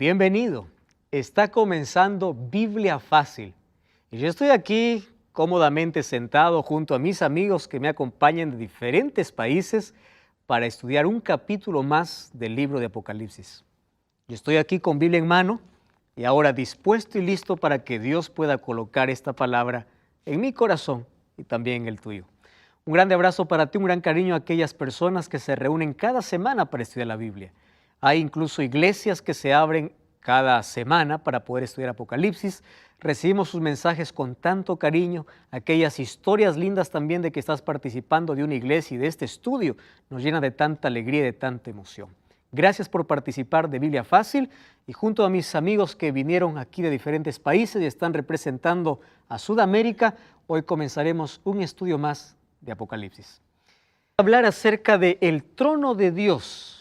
Bienvenido. Está comenzando Biblia Fácil. Y yo estoy aquí cómodamente sentado junto a mis amigos que me acompañan de diferentes países para estudiar un capítulo más del libro de Apocalipsis. Yo estoy aquí con Biblia en mano y ahora dispuesto y listo para que Dios pueda colocar esta palabra en mi corazón y también en el tuyo. Un grande abrazo para ti, un gran cariño a aquellas personas que se reúnen cada semana para estudiar la Biblia. Hay incluso iglesias que se abren cada semana para poder estudiar Apocalipsis. Recibimos sus mensajes con tanto cariño, aquellas historias lindas también de que estás participando de una iglesia y de este estudio nos llena de tanta alegría y de tanta emoción. Gracias por participar de Biblia Fácil y junto a mis amigos que vinieron aquí de diferentes países y están representando a Sudamérica, hoy comenzaremos un estudio más de Apocalipsis. Hablar acerca del trono de Dios.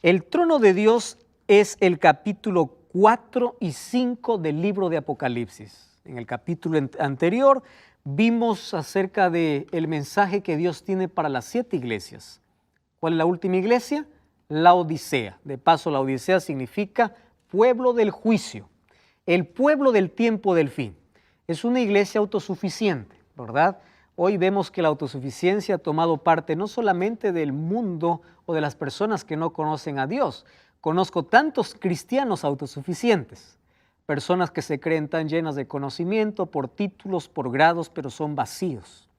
El trono de Dios es el capítulo 4 y 5 del libro de Apocalipsis. En el capítulo anterior vimos acerca del mensaje que Dios tiene para las 7 iglesias. ¿Cuál es la última iglesia? Laodicea. De paso, Laodicea significa pueblo del juicio, el pueblo del tiempo del fin. Es una iglesia autosuficiente, ¿verdad? Hoy vemos que la autosuficiencia ha tomado parte no solamente del mundo o de las personas que no conocen a Dios. Conozco tantos cristianos autosuficientes, personas que se creen tan llenas de conocimiento por títulos, por grados, pero son vacíos.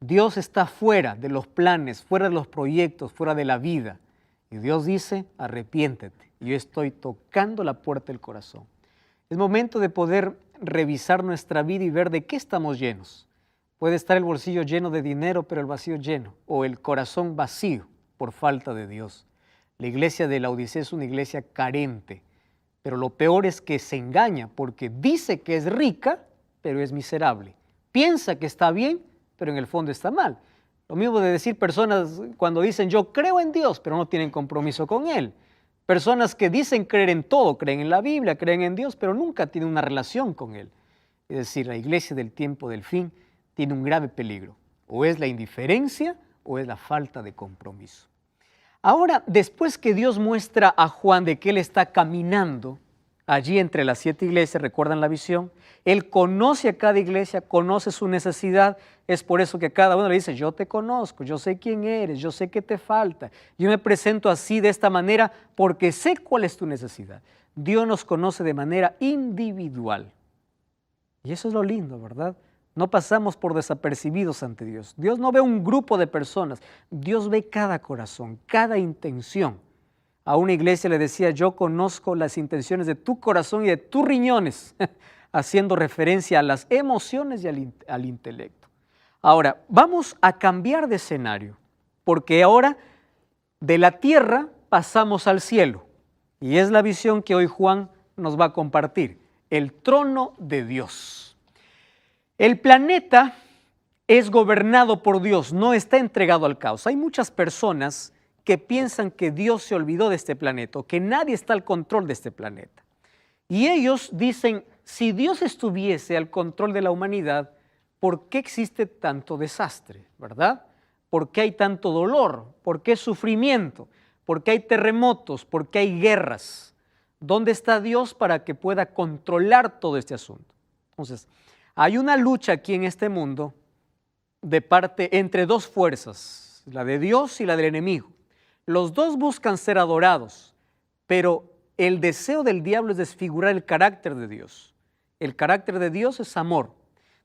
Dios está fuera de los planes, fuera de los proyectos, fuera de la vida. Y Dios dice, arrepiéntete. Yo estoy tocando la puerta del corazón. Es momento de poder revisar nuestra vida y ver de qué estamos llenos. Puede estar el bolsillo lleno de dinero, pero el vacío lleno, o el corazón vacío por falta de Dios. La iglesia de Laodicea es una iglesia carente, pero lo peor es que se engaña porque dice que es rica, pero es miserable. Piensa que está bien, pero en el fondo está mal. Lo mismo de decir personas cuando dicen yo creo en Dios, pero no tienen compromiso con Él. Personas que dicen creer en todo, creen en la Biblia, creen en Dios, pero nunca tienen una relación con Él. Es decir, la iglesia del tiempo del fin tiene un grave peligro. O es la indiferencia o es la falta de compromiso. Ahora, después que Dios muestra a Juan de que Él está caminando allí entre las 7 iglesias, ¿recuerdan la visión? Él conoce a cada iglesia, conoce su necesidad, es por eso que a cada uno le dice, yo te conozco, yo sé quién eres, yo sé qué te falta, yo me presento así de esta manera porque sé cuál es tu necesidad. Dios nos conoce de manera individual. Y eso es lo lindo, ¿verdad? No pasamos por desapercibidos ante Dios. Dios no ve un grupo de personas, Dios ve cada corazón, cada intención. A una iglesia le decía, yo conozco las intenciones de tu corazón y de tus riñones, haciendo referencia a las emociones y al intelecto. Ahora, vamos a cambiar de escenario, porque ahora de la tierra pasamos al cielo. Y es la visión que hoy Juan nos va a compartir, el trono de Dios. El planeta es gobernado por Dios, no está entregado al caos. Hay muchas personas que piensan que Dios se olvidó de este planeta, que nadie está al control de este planeta. Y ellos dicen, si Dios estuviese al control de la humanidad, ¿por qué existe tanto desastre? ¿Verdad? ¿Por qué hay tanto dolor? ¿Por qué sufrimiento? ¿Por qué hay terremotos? ¿Por qué hay guerras? ¿Dónde está Dios para que pueda controlar todo este asunto? Entonces, hay una lucha aquí en este mundo entre dos fuerzas, la de Dios y la del enemigo. Los dos buscan ser adorados, pero el deseo del diablo es desfigurar el carácter de Dios. El carácter de Dios es amor.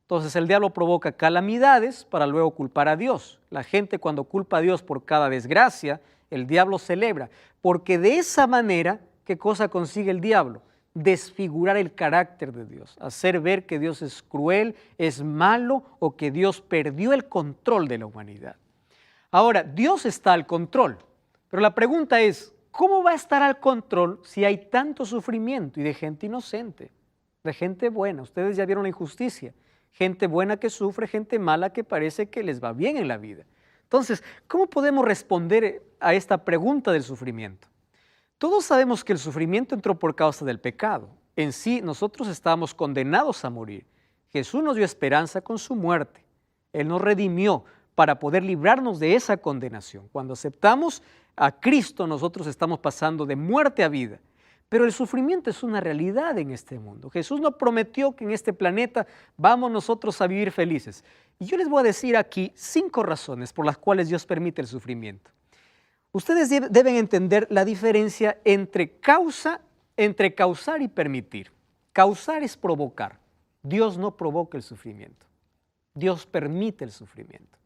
Entonces el diablo provoca calamidades para luego culpar a Dios. La gente cuando culpa a Dios por cada desgracia, el diablo celebra, porque de esa manera, ¿qué cosa consigue el diablo? Desfigurar el carácter de Dios, hacer ver que Dios es cruel, es malo o que Dios perdió el control de la humanidad. Ahora, Dios está al control, pero la pregunta es, ¿cómo va a estar al control si hay tanto sufrimiento y de gente inocente, de gente buena? Ustedes ya vieron la injusticia, gente buena que sufre, gente mala que parece que les va bien en la vida. Entonces, ¿cómo podemos responder a esta pregunta del sufrimiento? Todos sabemos que el sufrimiento entró por causa del pecado. En sí, nosotros estábamos condenados a morir. Jesús nos dio esperanza con su muerte. Él nos redimió para poder librarnos de esa condenación. Cuando aceptamos a Cristo, nosotros estamos pasando de muerte a vida. Pero el sufrimiento es una realidad en este mundo. Jesús nos prometió que en este planeta vamos nosotros a vivir felices. Y yo les voy a decir aquí 5 razones por las cuales Dios permite el sufrimiento. Ustedes deben entender la diferencia entre causar y permitir. Causar es provocar. Dios no provoca el sufrimiento. Dios permite el sufrimiento.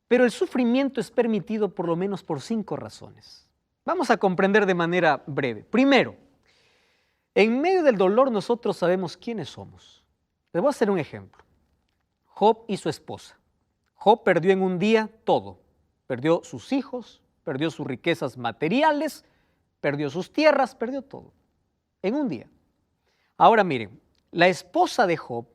Pero el sufrimiento es permitido por lo menos por 5 razones. Vamos a comprender de manera breve. Primero, en medio del dolor nosotros sabemos quiénes somos. Les voy a hacer un ejemplo. Job y su esposa. Job perdió en un día todo. Perdió sus hijos, perdió sus riquezas materiales, perdió sus tierras, perdió todo. En un día. Ahora miren, la esposa de Job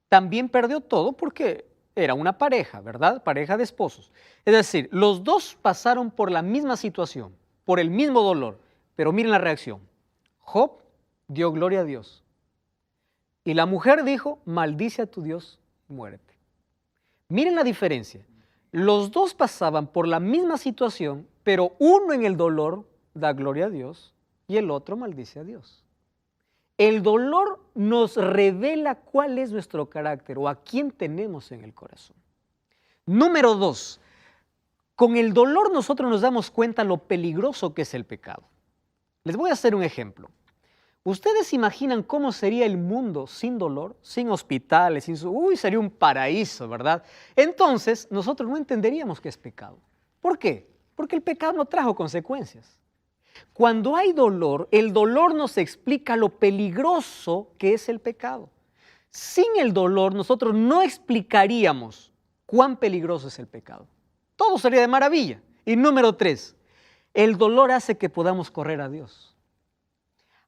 también perdió todo porque era una pareja, ¿verdad? Pareja de esposos. Es decir, los dos pasaron por la misma situación, por el mismo dolor, pero miren la reacción. Job dio gloria a Dios y la mujer dijo, maldice a tu Dios y muérete. Miren la diferencia. Los dos pasaban por la misma situación, pero uno en el dolor da gloria a Dios y el otro maldice a Dios. El dolor nos revela cuál es nuestro carácter o a quién tenemos en el corazón. Número 2, con el dolor nosotros nos damos cuenta lo peligroso que es el pecado. Les voy a hacer un ejemplo. ¿Ustedes imaginan cómo sería el mundo sin dolor, sin hospitales, sería un paraíso, ¿verdad? Entonces nosotros no entenderíamos qué es pecado. ¿Por qué? Porque el pecado no trajo consecuencias. Cuando hay dolor, el dolor nos explica lo peligroso que es el pecado. Sin el dolor, nosotros no explicaríamos cuán peligroso es el pecado. Todo sería de maravilla. Y número 3, el dolor hace que podamos correr a Dios.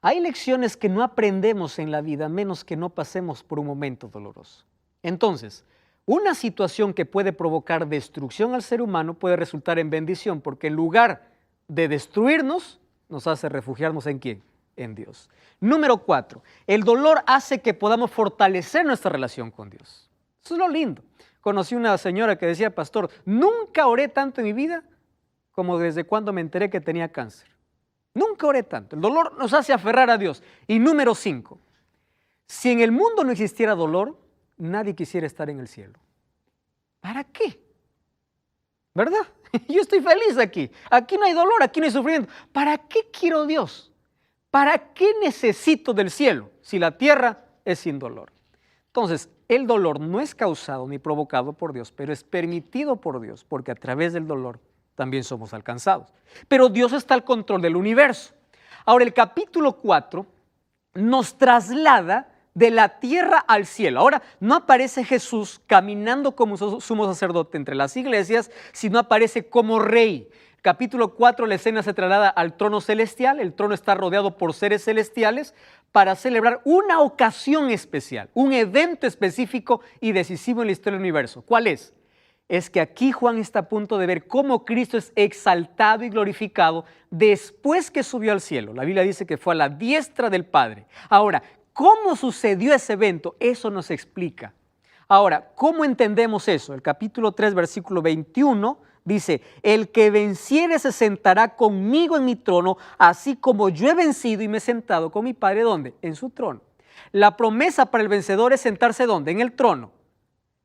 Hay lecciones que no aprendemos en la vida, menos que no pasemos por un momento doloroso. Entonces, una situación que puede provocar destrucción al ser humano puede resultar en bendición, porque en lugar de destruirnos, nos hace refugiarnos ¿en quién? En Dios. Número 4, el dolor hace que podamos fortalecer nuestra relación con Dios. Eso es lo lindo. Conocí una señora que decía, pastor, nunca oré tanto en mi vida como desde cuando me enteré que tenía cáncer. Nunca oré tanto. El dolor nos hace aferrar a Dios. Y número 5, si en el mundo no existiera dolor, nadie quisiera estar en el cielo. ¿Para qué? ¿Verdad? Yo estoy feliz aquí. Aquí no hay dolor, aquí no hay sufrimiento. ¿Para qué quiero Dios? ¿Para qué necesito del cielo si la tierra es sin dolor? Entonces, el dolor no es causado ni provocado por Dios, pero es permitido por Dios, porque a través del dolor también somos alcanzados. Pero Dios está al control del universo. Ahora, el capítulo 4 nos traslada de la tierra al cielo. Ahora, no aparece Jesús caminando como sumo sacerdote entre las iglesias, sino aparece como rey. Capítulo 4, la escena se traslada al trono celestial. El trono está rodeado por seres celestiales para celebrar una ocasión especial, un evento específico y decisivo en la historia del universo. ¿Cuál es? Es que aquí Juan está a punto de ver cómo Cristo es exaltado y glorificado después que subió al cielo. La Biblia dice que fue a la diestra del Padre. Ahora, ¿cómo sucedió ese evento? Eso nos explica. Ahora, ¿cómo entendemos eso? El capítulo 3, versículo 21 dice, el que venciere se sentará conmigo en mi trono, así como yo he vencido y me he sentado con mi Padre, ¿dónde? En su trono. La promesa para el vencedor es sentarse ¿dónde? En el trono.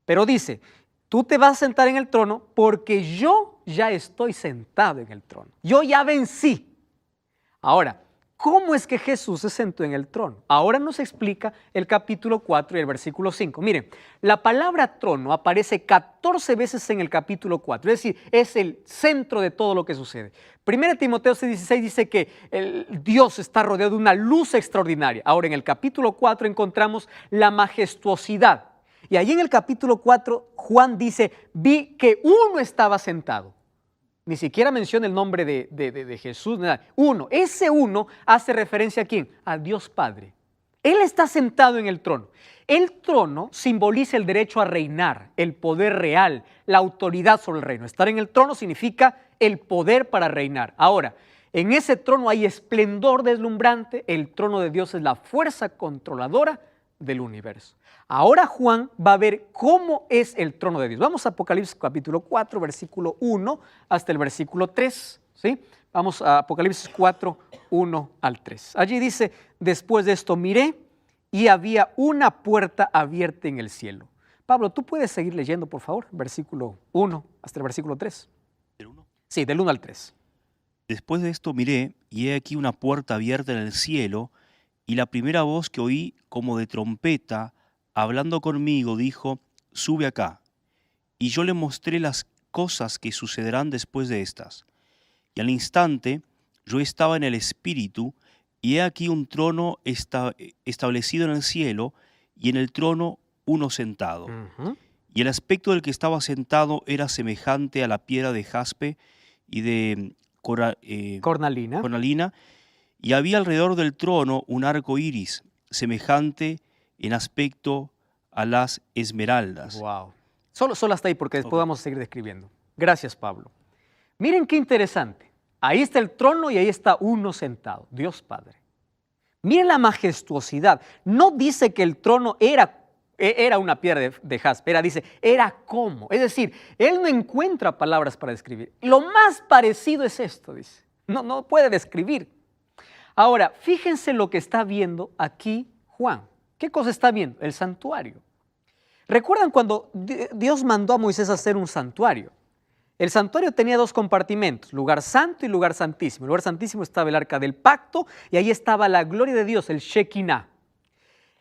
Pero dice, tú te vas a sentar en el trono porque yo ya estoy sentado en el trono. Yo ya vencí. Ahora, ¿cómo es que Jesús se sentó en el trono? Ahora nos explica el capítulo 4 y el versículo 5. Miren, la palabra trono aparece 14 veces en el capítulo 4, es decir, es el centro de todo lo que sucede. 1 Timoteo 6:16 dice que Dios está rodeado de una luz extraordinaria. Ahora, en el capítulo 4 encontramos la majestuosidad. Y allí en el capítulo 4, Juan dice, vi que uno estaba sentado. Ni siquiera menciona el nombre de Jesús, nada. Uno, ese uno hace referencia ¿a quién? A Dios Padre. Él está sentado en el trono. El trono simboliza el derecho a reinar, el poder real, la autoridad sobre el reino. Estar en el trono significa el poder para reinar. Ahora, en ese trono hay esplendor deslumbrante. El trono de Dios es la fuerza controladora del universo. Ahora Juan va a ver cómo es el trono de Dios. Vamos a Apocalipsis capítulo 4, versículo 1 hasta el versículo 3, ¿sí? Vamos a Apocalipsis 4, 1 al 3. Allí dice, después de esto miré y había una puerta abierta en el cielo. Pablo, ¿tú puedes seguir leyendo, por favor? Versículo 1 hasta el versículo 3. ¿Del 1? Sí, del 1 al 3. Después de esto miré, y he aquí una puerta abierta en el cielo, y la primera voz que oí como de trompeta, hablando conmigo, dijo, sube acá. Y yo le mostré las cosas que sucederán después de estas. Y al instante yo estaba en el Espíritu, y he aquí un trono establecido en el cielo, y en el trono uno sentado. Y el aspecto del que estaba sentado era semejante a la piedra de jaspe y de cornalina, y había alrededor del trono un arco iris, semejante en aspecto a las esmeraldas. Wow. Solo hasta ahí, porque después Ok. vamos a seguir describiendo. Gracias, Pablo. Miren qué interesante. Ahí está el trono y ahí está uno sentado, Dios Padre. Miren la majestuosidad. No dice que el trono era una piedra de jaspe, dice, era como. Es decir, él no encuentra palabras para describir. Lo más parecido es esto, dice. No puede describir. Ahora, fíjense lo que está viendo aquí Juan. ¿Qué cosa está viendo? El santuario. ¿Recuerdan cuando Dios mandó a Moisés a hacer un santuario? El santuario tenía dos compartimentos, lugar santo y lugar santísimo. En el lugar santísimo estaba el arca del pacto y ahí estaba la gloria de Dios, el Shekinah.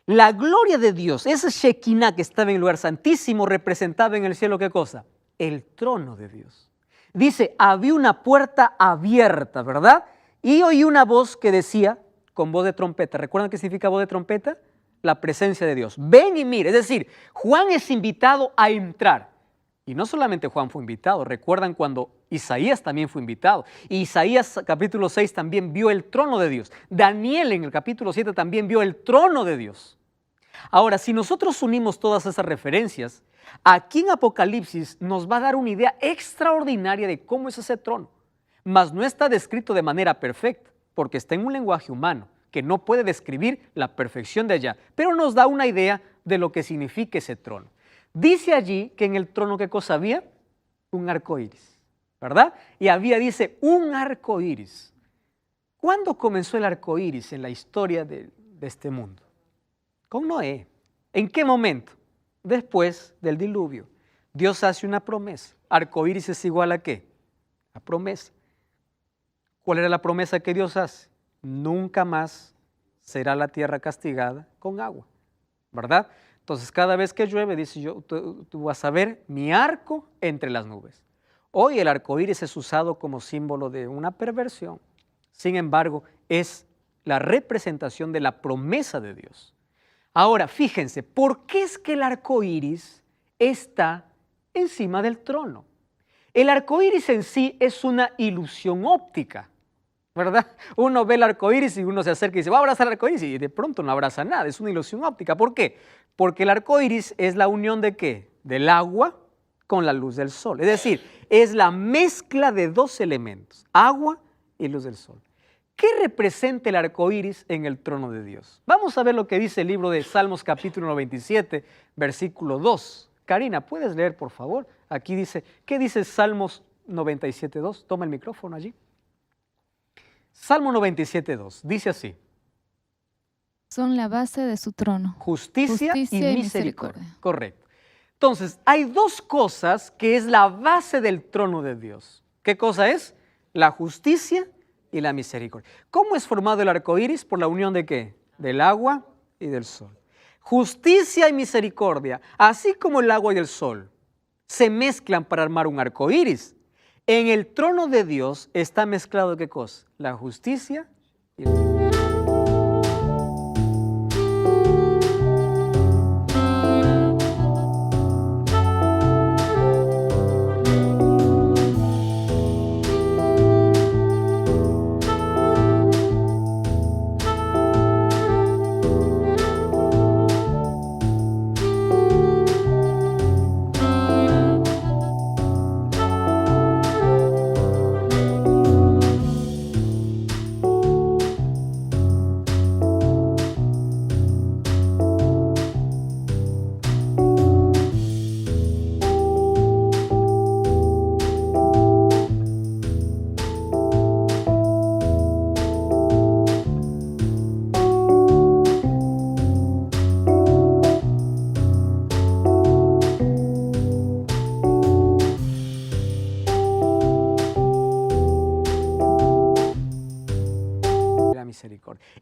La gloria de Dios, ese Shekinah que estaba en el lugar santísimo, representaba en el cielo ¿qué cosa? El trono de Dios. Dice, había una puerta abierta, ¿verdad? Y oí una voz que decía, con voz de trompeta. ¿Recuerdan qué significa voz de trompeta? La presencia de Dios. Ven y mire. Es decir, Juan es invitado a entrar. Y no solamente Juan fue invitado. Recuerdan cuando Isaías también fue invitado. Y Isaías capítulo 6 también vio el trono de Dios. Daniel en el capítulo 7 también vio el trono de Dios. Ahora, si nosotros unimos todas esas referencias, aquí en Apocalipsis nos va a dar una idea extraordinaria de cómo es ese trono. Mas no está descrito de manera perfecta, porque está en un lenguaje humano, que no puede describir la perfección de allá, pero nos da una idea de lo que significa ese trono. Dice allí que en el trono, ¿qué cosa había? Un arco iris, ¿verdad? Y había, dice, un arco iris. ¿Cuándo comenzó el arco iris en la historia de este mundo? Con Noé. ¿En qué momento? Después del diluvio. Dios hace una promesa. Arco iris es igual a ¿qué? La promesa. ¿Cuál era la promesa que Dios hace? Nunca más será la tierra castigada con agua, ¿verdad? Entonces, cada vez que llueve, dice tú vas a ver mi arco entre las nubes. Hoy el arco iris es usado como símbolo de una perversión. Sin embargo, es la representación de la promesa de Dios. Ahora, fíjense, ¿por qué es que el arco iris está encima del trono? El arco iris en sí es una ilusión óptica, ¿verdad? Uno ve el arco iris y uno se acerca y dice, va a abrazar el arco iris, y de pronto no abraza nada, es una ilusión óptica. ¿Por qué? Porque el arco iris es la unión ¿de qué? Del agua con la luz del sol. Es decir, es la mezcla de dos elementos, agua y luz del sol. ¿Qué representa el arco iris en el trono de Dios? Vamos a ver lo que dice el libro de Salmos capítulo 97, versículo 2. Karina, ¿puedes leer, por favor? Aquí dice, ¿qué dice Salmos 97, 2? Toma el micrófono allí. Salmo 97, 2, dice así. Son la base de su trono. Justicia y misericordia. misericordia. Correcto. Entonces, hay dos cosas que es la base del trono de Dios. ¿Qué cosa es? La justicia y la misericordia. ¿Cómo es formado el arco iris? Por la unión de ¿qué? Del agua y del sol. Justicia y misericordia, así como el agua y el sol, se mezclan para armar un arco iris. En el trono de Dios está mezclado ¿qué cosa? La justicia y el...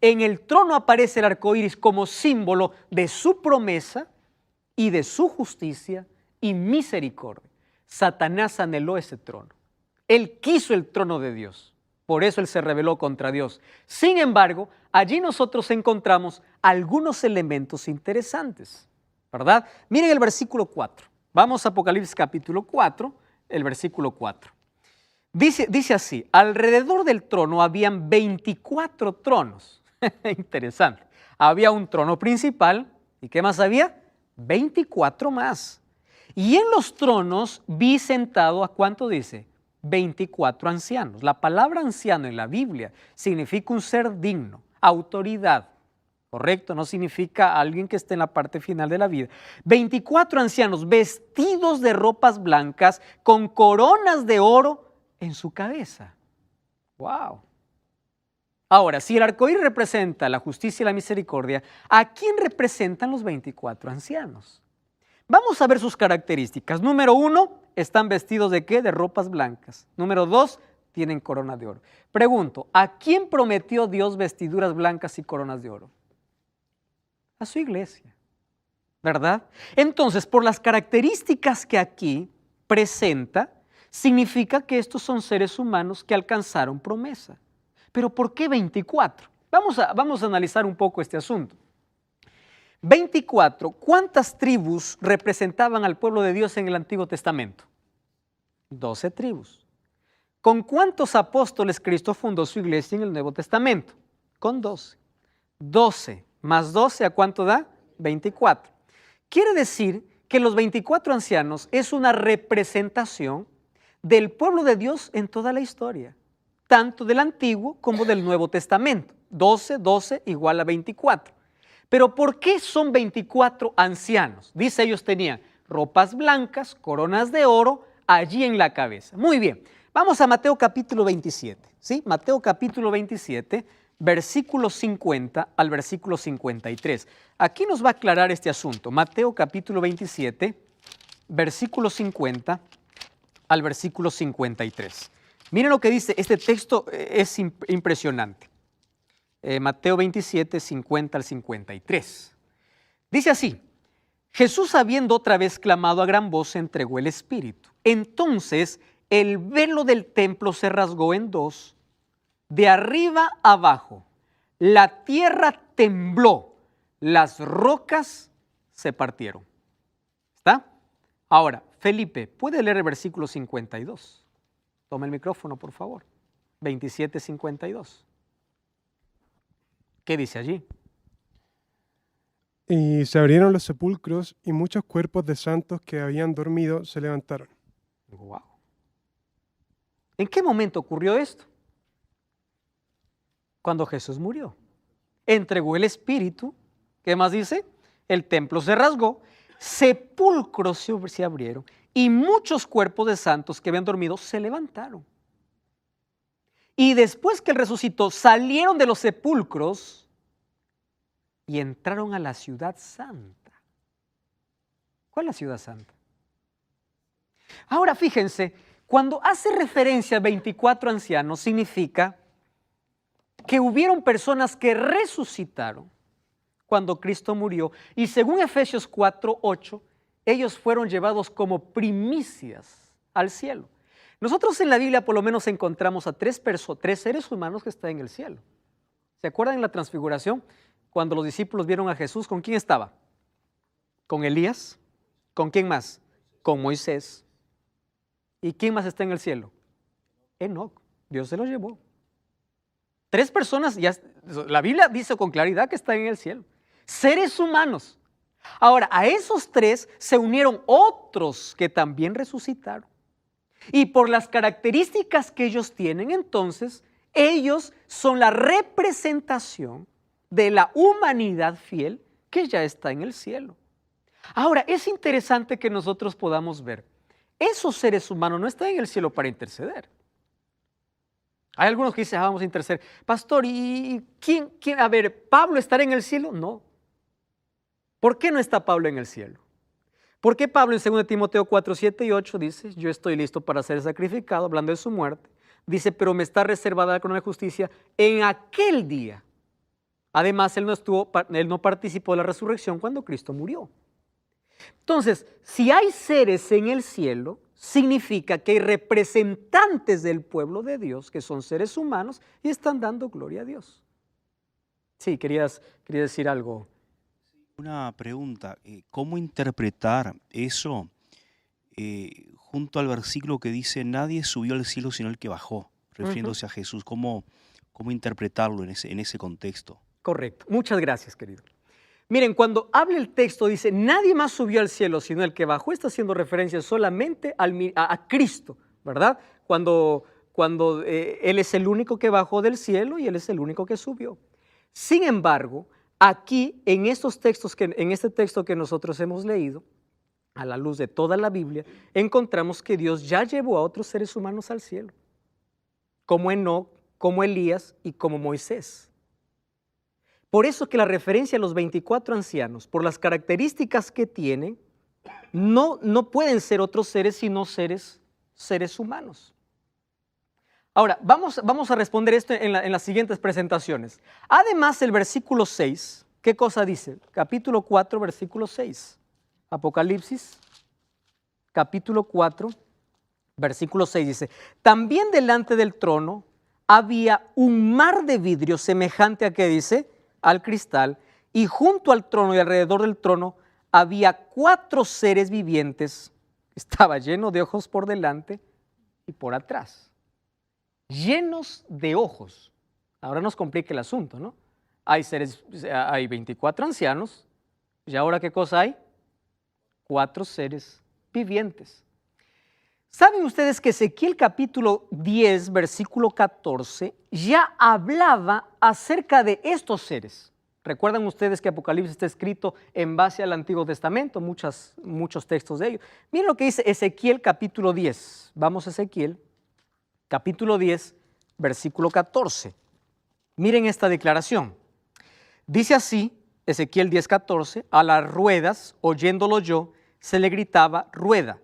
En el trono aparece el arco iris como símbolo de su promesa y de su justicia y misericordia. Satanás anheló ese trono. Él quiso el trono de Dios. Por eso él se rebeló contra Dios. Sin embargo, allí nosotros encontramos algunos elementos interesantes, ¿verdad? Miren el versículo 4. Vamos a Apocalipsis capítulo 4, el versículo 4. Dice así: alrededor del trono habían 24 tronos. Interesante. Había un trono principal. ¿Y qué más había? 24 más. Y en los tronos vi sentado, ¿a cuánto dice? 24 ancianos. La palabra anciano en la Biblia significa un ser digno, autoridad. ¿Correcto? No significa alguien que esté en la parte final de la vida. 24 ancianos vestidos de ropas blancas con coronas de oro en su cabeza. ¡Wow! Ahora, si el arcoíris representa la justicia y la misericordia, ¿a quién representan los 24 ancianos? Vamos a ver sus características. Número 1, están vestidos ¿de qué? De ropas blancas. Número 2, tienen corona de oro. Pregunto, ¿a quién prometió Dios vestiduras blancas y coronas de oro? A su iglesia, ¿verdad? Entonces, por las características que aquí presenta, significa que estos son seres humanos que alcanzaron promesa. ¿Pero por qué 24? Vamos a analizar un poco este asunto. 24, ¿cuántas tribus representaban al pueblo de Dios en el Antiguo Testamento? 12 tribus. ¿Con cuántos apóstoles Cristo fundó su iglesia en el Nuevo Testamento? Con 12. 12 más 12, ¿a cuánto da? 24. Quiere decir que los 24 ancianos es una representación del pueblo de Dios en toda la historia, tanto del Antiguo como del Nuevo Testamento. 12, 12 igual a 24. Pero ¿por qué son 24 ancianos? Dice, ellos tenían ropas blancas, coronas de oro allí en la cabeza. Muy bien, vamos a Mateo capítulo 27. ¿Sí? Mateo capítulo 27, versículo 50 al versículo 53. Aquí nos va a aclarar este asunto. Mateo capítulo 27, versículo 50 al versículo 53. Miren lo que dice, este texto es impresionante. Mateo 27, 50 al 53. Dice así: Jesús, habiendo otra vez clamado a gran voz, entregó el Espíritu. Entonces el velo del templo se rasgó en dos, de arriba abajo. La tierra tembló, las rocas se partieron. ¿Está? Ahora, Felipe, ¿puede leer el versículo 52? Toma el micrófono, por favor. 27, 52. ¿Qué dice allí? Y se abrieron los sepulcros y muchos cuerpos de santos que habían dormido se levantaron. Wow. ¿En qué momento ocurrió esto? Cuando Jesús murió. Entregó el Espíritu. ¿Qué más dice? El templo se rasgó, sepulcros se abrieron y muchos cuerpos de santos que habían dormido se levantaron. Y después que él resucitó, salieron de los sepulcros y entraron a la ciudad santa. ¿Cuál es la ciudad santa? Ahora fíjense, cuando hace referencia a 24 ancianos, significa que hubieron personas que resucitaron cuando Cristo murió. Y según Efesios 4:8, ellos fueron llevados como primicias al cielo. Nosotros en la Biblia por lo menos encontramos a tres seres humanos que están en el cielo. ¿Se acuerdan en la transfiguración? Cuando los discípulos vieron a Jesús, ¿con quién estaba? Con Elías. ¿Con quién más? Con Moisés. ¿Y quién más está en el cielo? Enoc. Dios se lo llevó. Tres personas, la Biblia dice con claridad que están en el cielo. Seres humanos. Ahora, a esos tres se unieron otros que también resucitaron. Y por las características que ellos tienen, entonces, ellos son la representación de la humanidad fiel que ya está en el cielo. Ahora, es interesante que nosotros podamos ver, esos seres humanos no están en el cielo para interceder. Hay algunos que dicen, vamos a interceder. Pastor, ¿y quién? A ver, ¿Pablo estará en el cielo? No. ¿Por qué no está Pablo en el cielo? ¿Por qué Pablo en 2 Timoteo 4, 7 y 8 dice, yo estoy listo para ser sacrificado, hablando de su muerte? Dice, pero me está reservada la corona de justicia en aquel día. Además, él no participó de la resurrección cuando Cristo murió. Entonces, si hay seres en el cielo, significa que hay representantes del pueblo de Dios, que son seres humanos, y están dando gloria a Dios. Sí, quería decir algo. Una pregunta, ¿cómo interpretar eso junto al versículo que dice, nadie subió al cielo sino el que bajó, refiriéndose a Jesús? ¿Cómo interpretarlo en ese contexto? Correcto. Muchas gracias, querido. Miren, cuando habla el texto, dice, nadie más subió al cielo sino el que bajó, está haciendo referencia solamente a Cristo, ¿verdad? Cuando Él es el único que bajó del cielo y Él es el único que subió. Sin embargo, aquí, en este texto que nosotros hemos leído, a la luz de toda la Biblia, encontramos que Dios ya llevó a otros seres humanos al cielo, como Enoc, como Elías y como Moisés. Por eso que la referencia a los 24 ancianos, por las características que tienen, no pueden ser otros seres sino seres humanos. Ahora, vamos a responder esto en las siguientes presentaciones. Además, el versículo 6, ¿qué cosa dice? Capítulo 4, versículo 6. Apocalipsis, capítulo 4, versículo 6 dice, también delante del trono había un mar de vidrio semejante a, ¿qué dice? Al cristal, y junto al trono y alrededor del trono había 4 seres vivientes. Estaba lleno de ojos por delante y por atrás. Llenos de ojos. Ahora nos complica el asunto, ¿no? Hay 24 ancianos, ¿y ahora qué cosa hay? 4 seres vivientes. ¿Saben ustedes que Ezequiel capítulo 10, versículo 14, ya hablaba acerca de estos seres? Recuerdan ustedes que Apocalipsis está escrito en base al Antiguo Testamento, muchos textos de ellos. Miren lo que dice Ezequiel capítulo 10. Vamos a Ezequiel capítulo 10, versículo 14. Miren esta declaración. Dice así, Ezequiel 10, 14, a las ruedas, oyéndolo yo, se le gritaba rueda.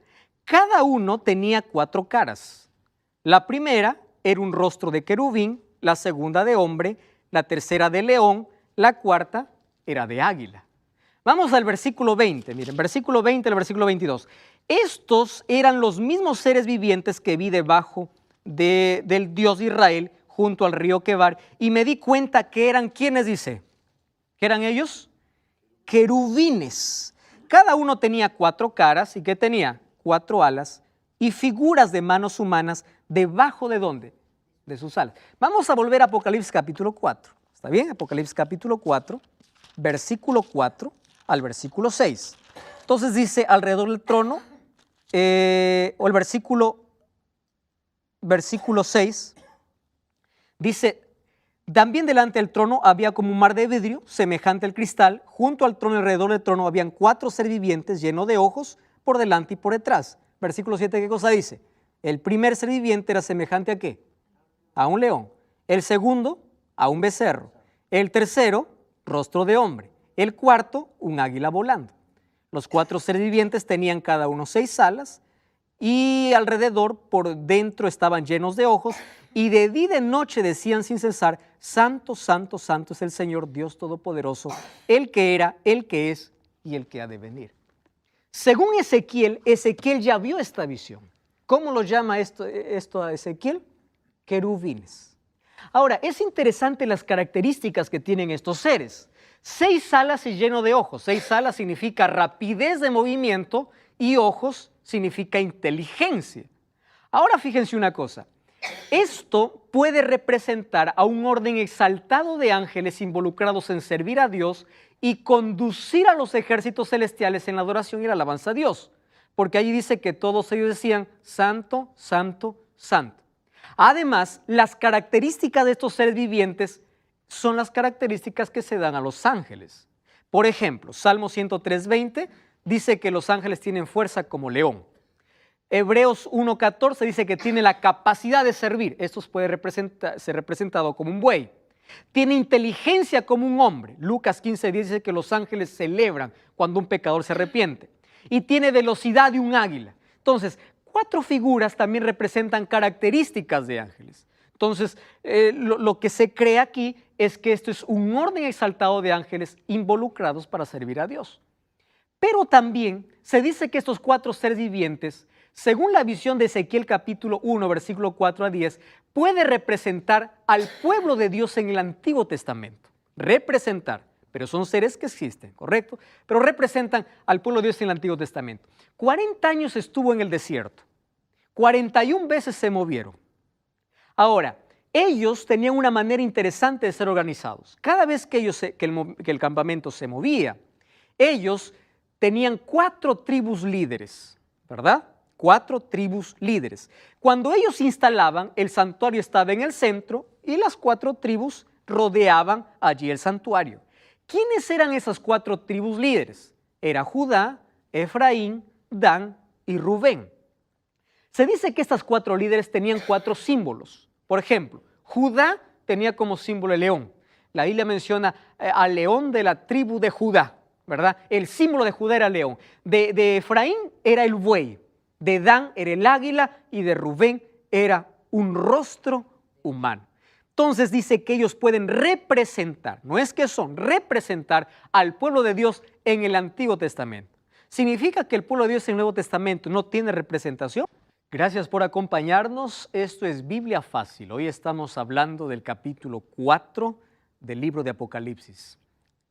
Cada uno tenía 4 caras. La primera era un rostro de querubín, la segunda de hombre, la tercera de león, la cuarta era de águila. Vamos al versículo 20, miren, versículo 20 al versículo 22. Estos eran los mismos seres vivientes que vi debajo del Dios de Israel junto al río Quebar, y me di cuenta que eran, ¿quiénes dice? ¿Qué eran ellos? Querubines. Cada uno tenía 4 caras, ¿y qué tenía? 4 alas y figuras de manos humanas debajo de ¿dónde? De sus alas. Vamos a volver a Apocalipsis capítulo 4. ¿Está bien? Apocalipsis capítulo 4, versículo 4 al versículo 6. Entonces dice alrededor del trono, o el versículo 6, dice, también delante del trono había como un mar de vidrio semejante al cristal. Junto al trono y alrededor del trono habían 4 seres vivientes llenos de ojos por delante y por detrás. Versículo 7, ¿qué cosa dice? El primer ser viviente era semejante ¿a qué? A un león. El segundo, a un becerro. El tercero, rostro de hombre. El cuarto, un águila volando. Los 4 seres vivientes tenían cada uno 6 alas y alrededor por dentro estaban llenos de ojos, y de día y de noche decían sin cesar, santo, santo, santo es el Señor Dios Todopoderoso, el que era, el que es y el que ha de venir. Según Ezequiel ya vio esta visión. ¿Cómo lo llama esto a Ezequiel? Querubines. Ahora, es interesante las características que tienen estos seres. 6 alas y lleno de ojos. 6 alas significa rapidez de movimiento y ojos significa inteligencia. Ahora fíjense una cosa. Esto puede representar a un orden exaltado de ángeles involucrados en servir a Dios y conducir a los ejércitos celestiales en la adoración y la alabanza a Dios. Porque allí dice que todos ellos decían, santo, santo, santo. Además, las características de estos seres vivientes son las características que se dan a los ángeles. Por ejemplo, Salmo 103:20 dice que los ángeles tienen fuerza como león. Hebreos 1:14 dice que tiene la capacidad de servir. Esto puede ser representado como un buey. Tiene inteligencia como un hombre. Lucas 15:10 dice que los ángeles celebran cuando un pecador se arrepiente. Y tiene velocidad de un águila. Entonces, 4 figuras también representan características de ángeles. Entonces, lo que se cree aquí es que esto es un orden exaltado de ángeles involucrados para servir a Dios. Pero también se dice que estos 4 seres vivientes, según la visión de Ezequiel capítulo 1, versículo 4 a 10, puede representar al pueblo de Dios en el Antiguo Testamento. Representar, pero son seres que existen, ¿correcto? Pero representan al pueblo de Dios en el Antiguo Testamento. 40 años estuvo en el desierto, 41 veces se movieron. Ahora, ellos tenían una manera interesante de ser organizados. Cada vez que el campamento se movía, ellos tenían 4 tribus líderes, ¿verdad? 4 tribus líderes. Cuando ellos se instalaban, el santuario estaba en el centro y las 4 tribus rodeaban allí el santuario. ¿Quiénes eran esas 4 tribus líderes? Era Judá, Efraín, Dan y Rubén. Se dice que estas 4 líderes tenían 4 símbolos. Por ejemplo, Judá tenía como símbolo el león. La Biblia menciona al león de la tribu de Judá, ¿verdad? El símbolo de Judá era el león. De Efraín era el buey. De Dan era el águila y de Rubén era un rostro humano. Entonces dice que ellos pueden representar, no es que son, representar al pueblo de Dios en el Antiguo Testamento. ¿Significa que el pueblo de Dios en el Nuevo Testamento no tiene representación? Gracias por acompañarnos. Esto es Biblia Fácil. Hoy estamos hablando del capítulo 4 del libro de Apocalipsis.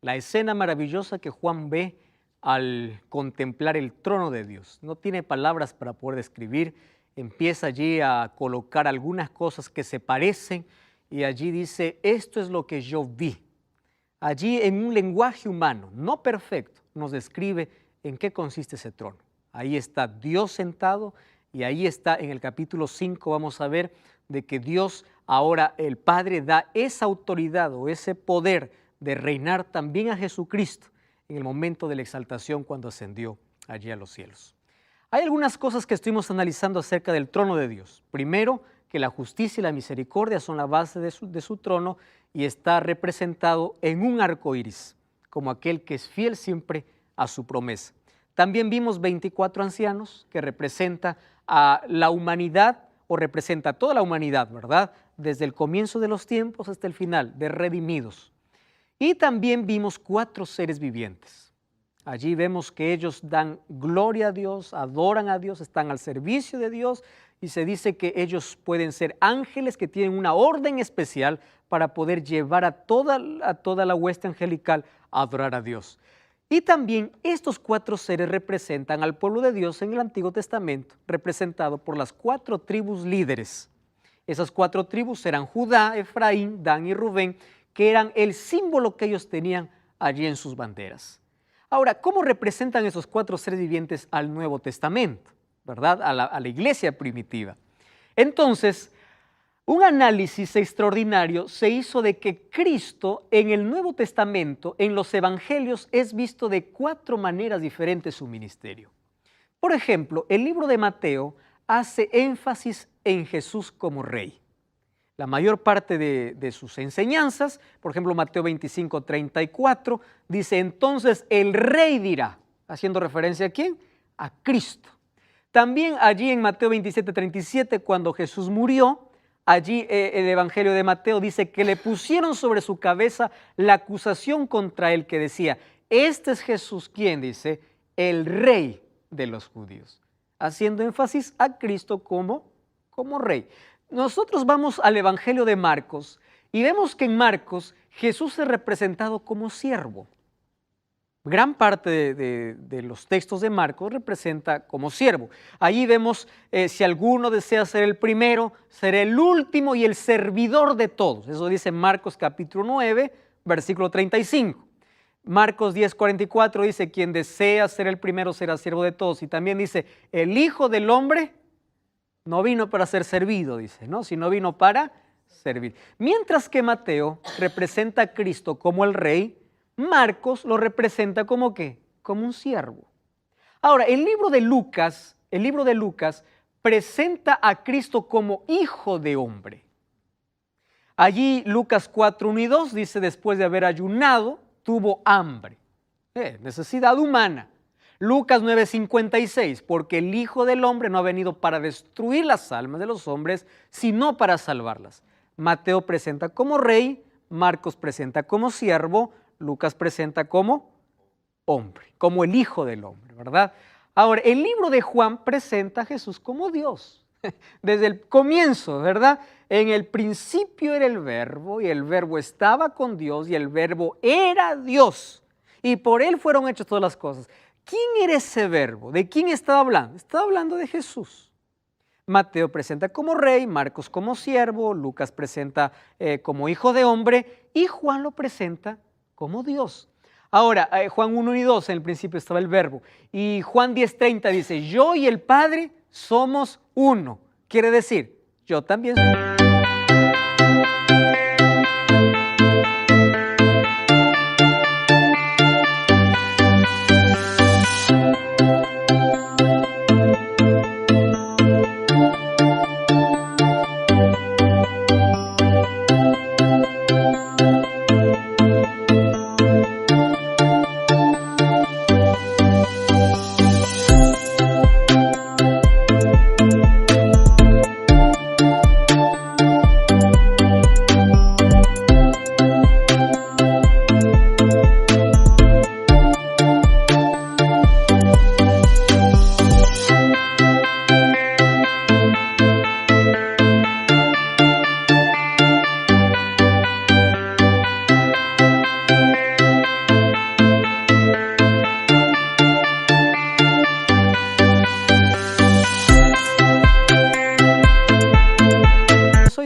La escena maravillosa que Juan ve al contemplar el trono de Dios. No tiene palabras para poder describir. Empieza allí a colocar algunas cosas que se parecen y allí dice, esto es lo que yo vi. Allí en un lenguaje humano, no perfecto, nos describe en qué consiste ese trono. Ahí está Dios sentado y ahí está en el capítulo 5 vamos a ver de que Dios ahora el Padre da esa autoridad o ese poder de reinar también a Jesucristo en el momento de la exaltación cuando ascendió allí a los cielos. Hay algunas cosas que estuvimos analizando acerca del trono de Dios. Primero, que la justicia y la misericordia son la base de su trono y está representado en un arco iris, como aquel que es fiel siempre a su promesa. También vimos 24 ancianos que representa a la humanidad o representa a toda la humanidad, ¿verdad? Desde el comienzo de los tiempos hasta el final, de redimidos. Y también vimos 4 seres vivientes. Allí vemos que ellos dan gloria a Dios, adoran a Dios, están al servicio de Dios y se dice que ellos pueden ser ángeles que tienen una orden especial para poder llevar a toda la hueste angelical a adorar a Dios. Y también estos 4 seres representan al pueblo de Dios en el Antiguo Testamento, representado por las 4 tribus líderes. Esas 4 tribus eran Judá, Efraín, Dan y Rubén, que eran el símbolo que ellos tenían allí en sus banderas. Ahora, ¿cómo representan esos 4 seres vivientes al Nuevo Testamento? ¿Verdad? A la iglesia primitiva. Entonces, un análisis extraordinario se hizo de que Cristo en el Nuevo Testamento, en los evangelios, es visto de 4 maneras diferentes su ministerio. Por ejemplo, el libro de Mateo hace énfasis en Jesús como rey. La mayor parte de sus enseñanzas, por ejemplo, Mateo 25, 34, dice, entonces el rey dirá, haciendo referencia ¿a quién? A Cristo. También allí en Mateo 27, 37, cuando Jesús murió, allí el Evangelio de Mateo dice que le pusieron sobre su cabeza la acusación contra él que decía, este es Jesús, ¿quién dice? El rey de los judíos, haciendo énfasis a Cristo como rey. Nosotros vamos al Evangelio de Marcos y vemos que en Marcos Jesús es representado como siervo. Gran parte de los textos de Marcos representa como siervo. Allí vemos, si alguno desea ser el primero, será el último y el servidor de todos. Eso dice Marcos capítulo 9, versículo 35. Marcos 10, 44 dice, quien desea ser el primero será siervo de todos. Y también dice, el Hijo del Hombre no vino para ser servido, dice, ¿no? Sino vino para servir. Mientras que Mateo representa a Cristo como el rey, Marcos lo representa como ¿qué? Como un siervo. Ahora, el libro de Lucas presenta a Cristo como hijo de hombre. Allí Lucas 4, 1 y 2 dice, después de haber ayunado, tuvo hambre. Necesidad humana. Lucas 9:56, porque el Hijo del Hombre no ha venido para destruir las almas de los hombres, sino para salvarlas. Mateo presenta como rey, Marcos presenta como siervo, Lucas presenta como hombre, como el Hijo del Hombre, ¿verdad? Ahora, el libro de Juan presenta a Jesús como Dios, desde el comienzo, ¿verdad? En el principio era el verbo, y el verbo estaba con Dios, y el verbo era Dios, y por él fueron hechas todas las cosas. ¿Quién era ese verbo? ¿De quién estaba hablando? Estaba hablando de Jesús. Mateo presenta como rey, Marcos como siervo, Lucas presenta como hijo de hombre, y Juan lo presenta como Dios. Ahora, Juan 1 y 2, en el principio estaba el verbo, y Juan 10:30 dice, yo y el Padre somos uno. Quiere decir, yo también soy.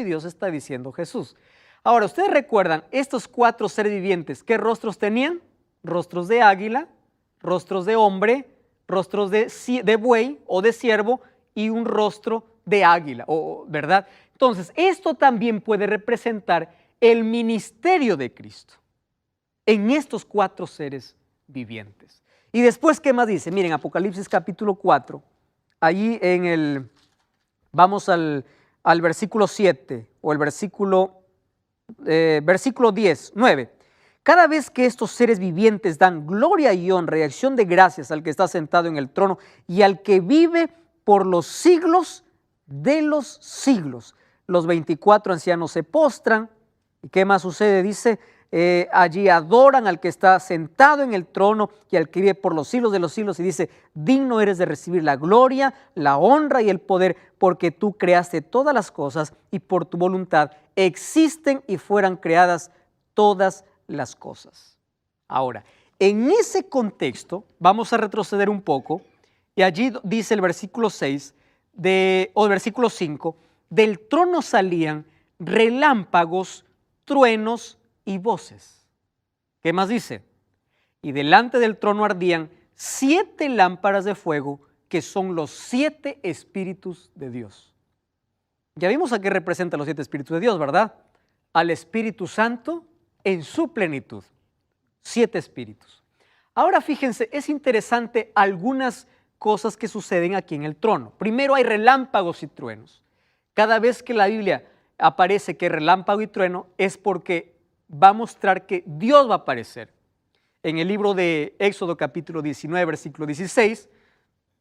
Dios está diciendo Jesús. Ahora, ustedes recuerdan estos 4 seres vivientes, ¿qué rostros tenían? Rostros de águila, rostros de hombre, rostros de buey o de ciervo y un rostro de águila, ¿verdad? Entonces, esto también puede representar el ministerio de Cristo en estos 4 seres vivientes. Y después, ¿qué más dice? Miren, Apocalipsis capítulo 4, allí vamos al versículo 7 o el versículo 10, 9. Cada vez que estos seres vivientes dan gloria y honra y acción de gracias al que está sentado en el trono y al que vive por los siglos de los siglos, los 24 ancianos se postran. ¿Y qué más sucede? Dice, allí adoran al que está sentado en el trono y al que vive por los siglos de los siglos, y dice, digno eres de recibir la gloria, la honra y el poder, porque tú creaste todas las cosas y por tu voluntad existen y fueran creadas todas las cosas. Ahora, en ese contexto vamos a retroceder un poco, y allí dice el versículo 6 o el versículo 5, del trono salían relámpagos, truenos y voces. ¿Qué más dice? Y delante del trono ardían 7 lámparas de fuego, que son los 7 espíritus de Dios. Ya vimos a qué representan los 7 espíritus de Dios, ¿verdad? Al Espíritu Santo en su plenitud. 7 espíritus. Ahora fíjense, es interesante algunas cosas que suceden aquí en el trono. Primero, hay relámpagos y truenos. Cada vez que la Biblia aparece que relámpago y trueno es porque va a mostrar que Dios va a aparecer. En el libro de Éxodo capítulo 19, versículo 16,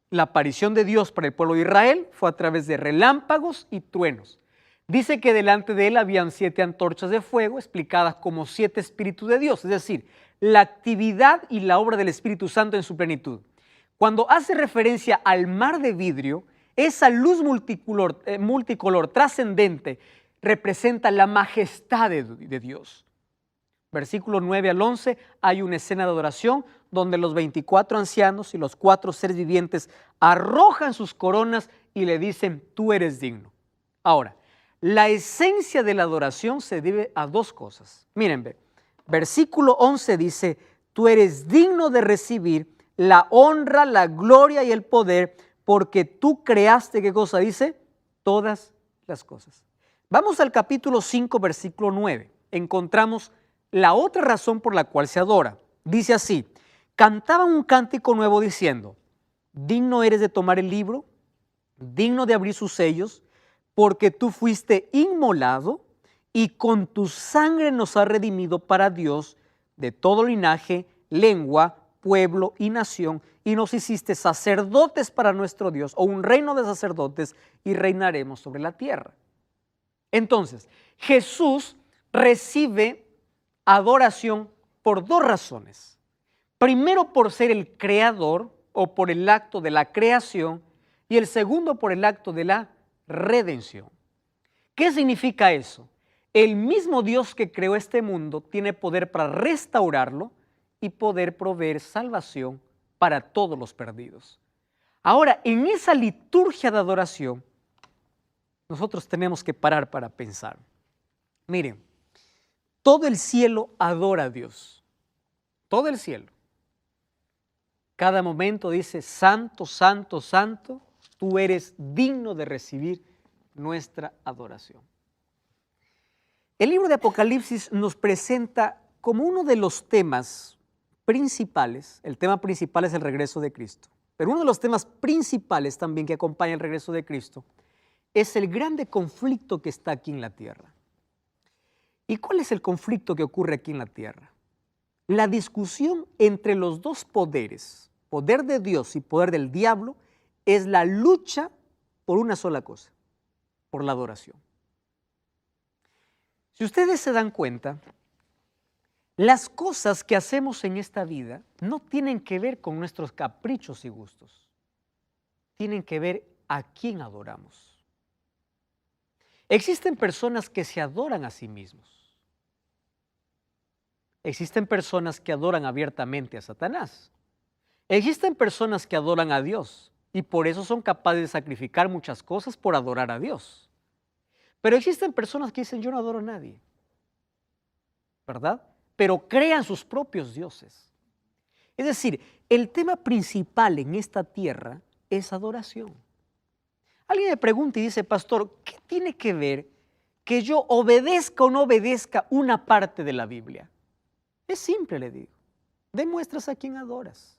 la aparición de Dios para el pueblo de Israel fue a través de relámpagos y truenos. Dice que delante de él habían 7 antorchas de fuego explicadas como 7 espíritus de Dios, es decir, la actividad y la obra del Espíritu Santo en su plenitud. Cuando hace referencia al mar de vidrio, esa luz multicolor trascendente representa la majestad de Dios. Versículo 9 al 11, hay una escena de adoración donde los 24 ancianos y los 4 seres vivientes arrojan sus coronas y le dicen, tú eres digno. Ahora, la esencia de la adoración se debe a 2 cosas. Miren, versículo 11 dice, tú eres digno de recibir la honra, la gloria y el poder, porque tú creaste, ¿qué cosa dice? Todas las cosas. Vamos al capítulo 5, versículo 9. Encontramos la otra razón por la cual se adora. Dice así, cantaban un cántico nuevo diciendo, digno eres de tomar el libro, digno de abrir sus sellos, porque tú fuiste inmolado y con tu sangre nos has redimido para Dios de todo linaje, lengua, pueblo y nación, y nos hiciste sacerdotes para nuestro Dios, o un reino de sacerdotes, y reinaremos sobre la tierra. Entonces, Jesús recibe adoración por dos razones. Primero, por ser el creador o por el acto de la creación, y el segundo por el acto de la redención. ¿Qué significa eso? El mismo Dios que creó este mundo tiene poder para restaurarlo y poder proveer salvación para todos los perdidos. Ahora, en esa liturgia de adoración, nosotros tenemos que parar para pensar. Miren, todo el cielo adora a Dios. Todo el cielo. Cada momento dice, santo, santo, santo, tú eres digno de recibir nuestra adoración. El libro de Apocalipsis nos presenta como uno de los temas principales, el tema principal es el regreso de Cristo, pero uno de los temas principales también que acompaña el regreso de Cristo es el grande conflicto que está aquí en la tierra. ¿Y cuál es el conflicto que ocurre aquí en la tierra? La discusión entre los dos poderes, poder de Dios y poder del diablo, es la lucha por una sola cosa, por la adoración. Si ustedes se dan cuenta, las cosas que hacemos en esta vida no tienen que ver con nuestros caprichos y gustos, tienen que ver a quién adoramos. Existen personas que se adoran a sí mismos. Existen personas que adoran abiertamente a Satanás. Existen personas que adoran a Dios y por eso son capaces de sacrificar muchas cosas por adorar a Dios. Pero existen personas que dicen, yo no adoro a nadie, ¿verdad? Pero crean sus propios dioses. Es decir, el tema principal en esta tierra es adoración. Alguien me pregunta y dice, pastor, ¿qué tiene que ver que yo obedezca o no obedezca una parte de la Biblia? Es simple, le digo. Demuestras a quién adoras.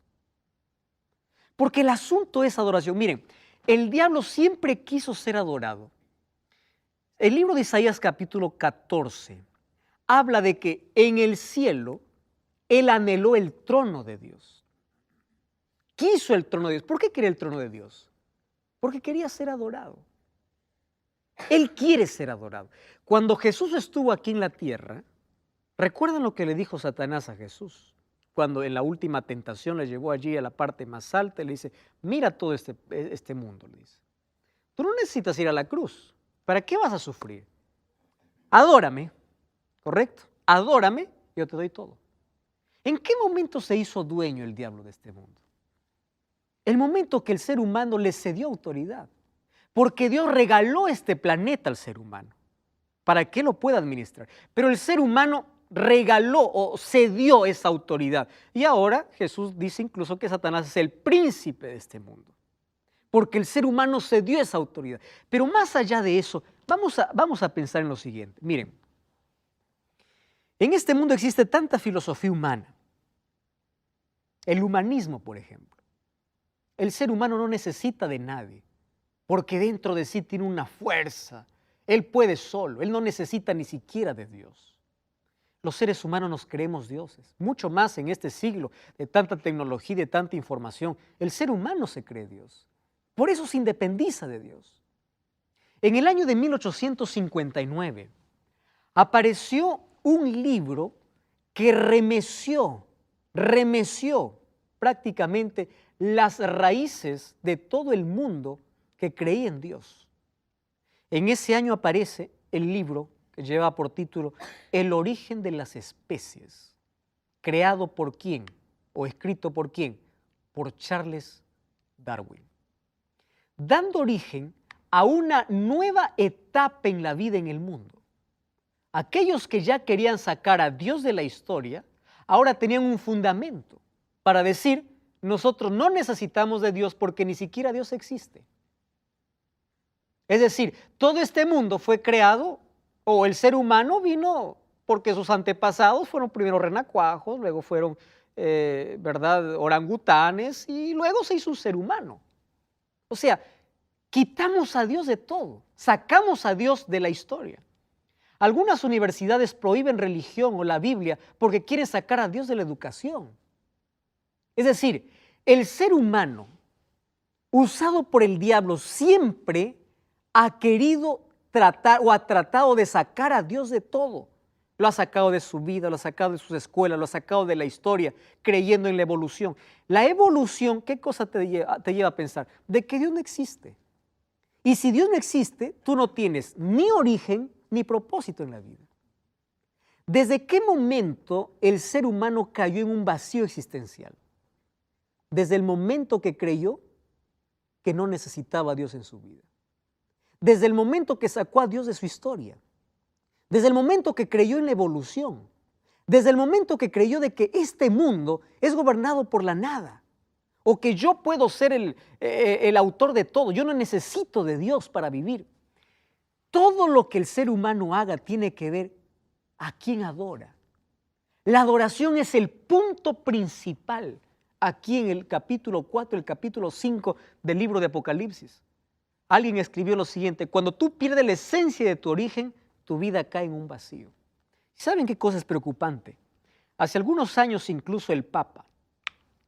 Porque el asunto es adoración. Miren, el diablo siempre quiso ser adorado. El libro de Isaías capítulo 14 habla de que en el cielo él anheló el trono de Dios. Quiso el trono de Dios. ¿Por qué quería el trono de Dios? Porque quería ser adorado. Él quiere ser adorado. Cuando Jesús estuvo aquí en la tierra, ¿recuerdan lo que le dijo Satanás a Jesús? Cuando en la última tentación le llevó allí a la parte más alta y le dice, mira todo este mundo, le dice. Tú no necesitas ir a la cruz. ¿Para qué vas a sufrir? Adórame, ¿correcto? Adórame, yo te doy todo. ¿En qué momento se hizo dueño el diablo de este mundo? El momento que el ser humano le cedió autoridad. Porque Dios regaló este planeta al ser humano para que lo pueda administrar. Pero el ser humano regaló o cedió esa autoridad. Y ahora Jesús dice incluso que Satanás es el príncipe de este mundo. Porque el ser humano cedió esa autoridad. Pero más allá de eso, vamos a pensar en lo siguiente. Miren, en este mundo existe tanta filosofía humana. El humanismo, por ejemplo. El ser humano no necesita de nadie, porque dentro de sí tiene una fuerza. Él puede solo, él no necesita ni siquiera de Dios. Los seres humanos nos creemos dioses, mucho más en este siglo de tanta tecnología y de tanta información. El ser humano se cree Dios, por eso se independiza de Dios. En el año de 1859 apareció un libro que remeció prácticamente las raíces de todo el mundo que creía en Dios. En ese año aparece el libro que lleva por título El origen de las especies, creado por quién o escrito por quién, por Charles Darwin, dando origen a una nueva etapa en la vida en el mundo. Aquellos que ya querían sacar a Dios de la historia, ahora tenían un fundamento para decir, nosotros no necesitamos de Dios porque ni siquiera Dios existe. Es decir, todo este mundo fue creado, o el ser humano vino porque sus antepasados fueron primero renacuajos, luego fueron, orangutanes, y luego se hizo un ser humano. O sea, quitamos a Dios de todo, sacamos a Dios de la historia. Algunas universidades prohíben religión o la Biblia porque quieren sacar a Dios de la educación. Es decir, el ser humano, usado por el diablo, siempre ha querido tratar o ha tratado de sacar a Dios de todo, lo ha sacado de su vida, lo ha sacado de sus escuelas, lo ha sacado de la historia, creyendo en la evolución. La evolución, ¿qué cosa te lleva a pensar? De que Dios no existe. Y si Dios no existe, tú no tienes ni origen ni propósito en la vida. ¿Desde qué momento el ser humano cayó en un vacío existencial? Desde el momento que creyó que no necesitaba a Dios en su vida. Desde el momento que sacó a Dios de su historia. Desde el momento que creyó en la evolución. Desde el momento que creyó de que este mundo es gobernado por la nada. O que yo puedo ser el autor de todo. Yo no necesito de Dios para vivir. Todo lo que el ser humano haga tiene que ver a quién adora. La adoración es el punto principal aquí en el capítulo 4, el capítulo 5 del libro de Apocalipsis. Alguien escribió lo siguiente: cuando tú pierdes la esencia de tu origen, tu vida cae en un vacío. ¿Saben qué cosa es preocupante? Hace algunos años incluso el Papa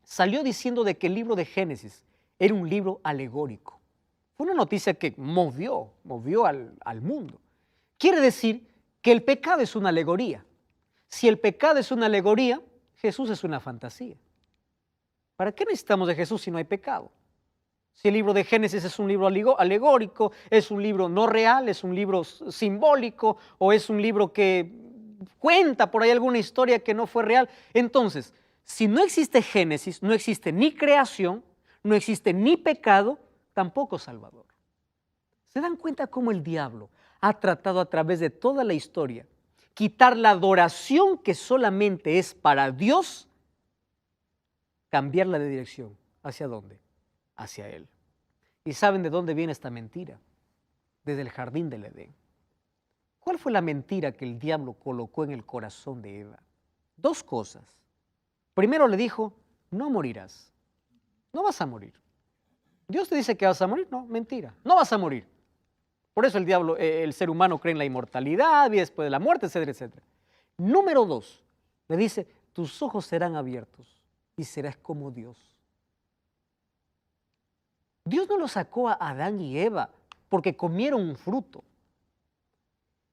salió diciendo de que el libro de Génesis era un libro alegórico. Fue una noticia que movió al mundo. Quiere decir que el pecado es una alegoría. Si el pecado es una alegoría, Jesús es una fantasía. ¿Para qué necesitamos de Jesús si no hay pecado? Si el libro de Génesis es un libro alegórico, es un libro no real, es un libro simbólico o es un libro que cuenta por ahí alguna historia que no fue real. Entonces, si no existe Génesis, no existe ni creación, no existe ni pecado, tampoco Salvador. ¿Se dan cuenta cómo el diablo ha tratado a través de toda la historia quitar la adoración que solamente es para Dios, cambiarla de dirección? ¿Hacia dónde? Hacia Él. ¿Y saben de dónde viene esta mentira? Desde el jardín del Edén. ¿Cuál fue la mentira que el diablo colocó en el corazón de Eva? Dos cosas. Primero le dijo: no morirás, no vas a morir. Dios te dice que vas a morir, no, mentira, no vas a morir. Por eso el diablo, el ser humano cree en la inmortalidad, vida después de la muerte, etcétera, etcétera. Número dos, le dice: tus ojos serán abiertos y serás como Dios. Dios no lo sacó a Adán y Eva porque comieron un fruto.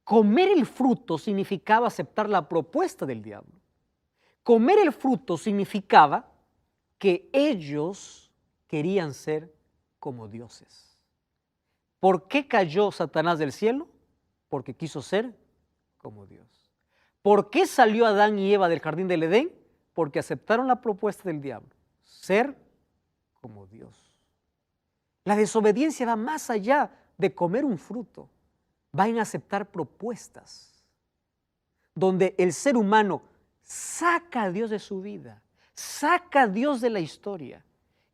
Comer el fruto significaba aceptar la propuesta del diablo. Comer el fruto significaba que ellos querían ser como dioses. ¿Por qué cayó Satanás del cielo? Porque quiso ser como Dios. ¿Por qué salió Adán y Eva del jardín del Edén? Porque aceptaron la propuesta del diablo, ser como Dios. La desobediencia va más allá de comer un fruto, va en aceptar propuestas, donde el ser humano saca a Dios de su vida, saca a Dios de la historia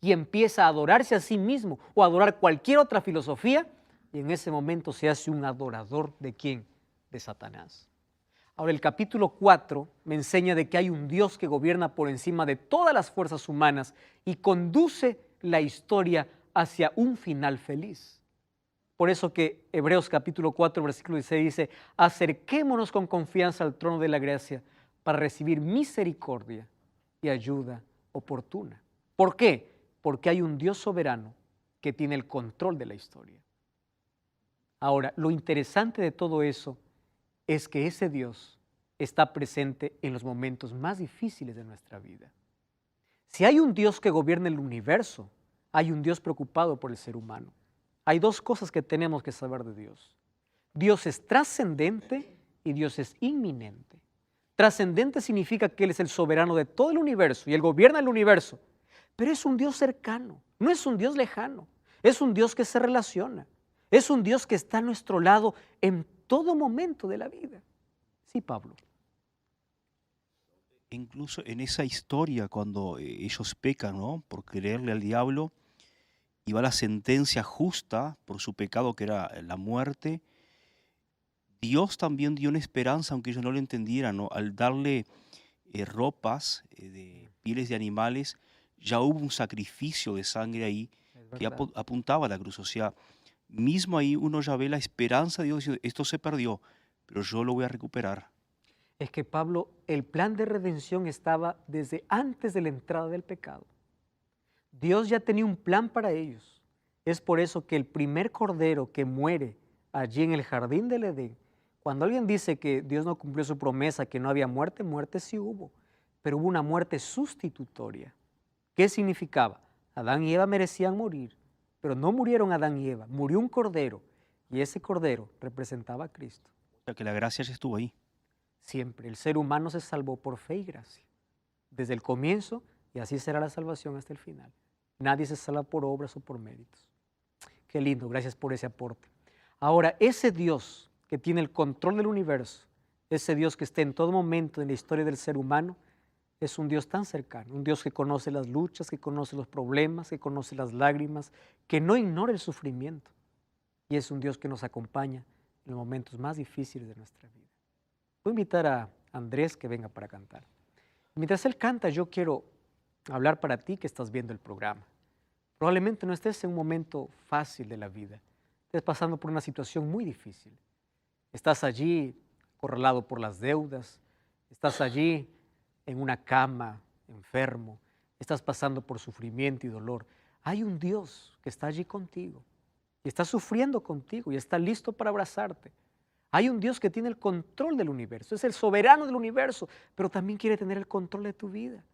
y empieza a adorarse a sí mismo o a adorar cualquier otra filosofía, y en ese momento se hace un adorador ¿de quién? De Satanás. Ahora el capítulo 4 me enseña de que hay un Dios que gobierna por encima de todas las fuerzas humanas y conduce la historia hacia un final feliz. Por eso que Hebreos capítulo 4 versículo 16 dice: acerquémonos con confianza al trono de la gracia para recibir misericordia y ayuda oportuna. ¿Por qué? Porque hay un Dios soberano que tiene el control de la historia. Ahora, lo interesante de todo eso es que ese Dios está presente en los momentos más difíciles de nuestra vida. Si hay un Dios que gobierna el universo, hay un Dios preocupado por el ser humano. Hay dos cosas que tenemos que saber de Dios. Dios es trascendente y Dios es inminente. Trascendente significa que Él es el soberano de todo el universo y Él gobierna el universo, pero es un Dios cercano, no es un Dios lejano, es un Dios que se relaciona, es un Dios que está a nuestro lado en todo momento de la vida. Sí, Pablo. Incluso en esa historia, cuando ellos pecan, ¿no?, por creerle al diablo, y va la sentencia justa por su pecado, que era la muerte, Dios también dio una esperanza, aunque ellos no lo entendieran, ¿no? Al darle ropas de pieles de animales, ya hubo un sacrificio de sangre ahí que apuntaba a la cruz. O sea, mismo ahí uno ya ve la esperanza de Dios diciendo: esto se perdió, pero yo lo voy a recuperar. Es que Pablo, el plan de redención estaba desde antes de la entrada del pecado. Dios ya tenía un plan para ellos. Es por eso que el primer cordero que muere allí en el jardín del Edén, Cuando alguien dice que Dios no cumplió su promesa, que no había muerte, muerte sí hubo, pero hubo una muerte sustitutoria. ¿Qué significaba? Adán y Eva merecían morir, pero no murieron Adán y Eva, murió un cordero, y ese cordero representaba a Cristo. O sea que la gracia ya estuvo ahí. Siempre el ser humano se salvó por fe y gracia, desde el comienzo, y así será la salvación hasta el final. Nadie se salva por obras o por méritos. Qué lindo, gracias por ese aporte. Ahora, ese Dios que tiene el control del universo, ese Dios que está en todo momento en la historia del ser humano, es un Dios tan cercano, un Dios que conoce las luchas, que conoce los problemas, que conoce las lágrimas, que no ignora el sufrimiento. Y es un Dios que nos acompaña en los momentos más difíciles de nuestra vida. Voy a invitar a Andrés que venga para cantar. Mientras él canta, yo quiero hablar para ti que estás viendo el programa. Probablemente no estés en un momento fácil de la vida, estés pasando por una situación muy difícil. Estás allí acorralado por las deudas, estás allí en una cama, enfermo, estás pasando por sufrimiento y dolor. Hay un Dios que está allí contigo y está sufriendo contigo y está listo para abrazarte. Hay un Dios que tiene el control del universo, es el soberano del universo, pero también quiere tener el control de tu vida.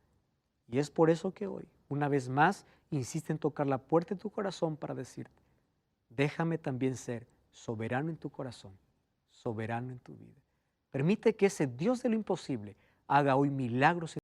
Y es por eso que hoy, una vez más, insiste en tocar la puerta de tu corazón para decirte, déjame también ser soberano en tu corazón, soberano en tu vida. Permite que ese Dios de lo imposible haga hoy milagros en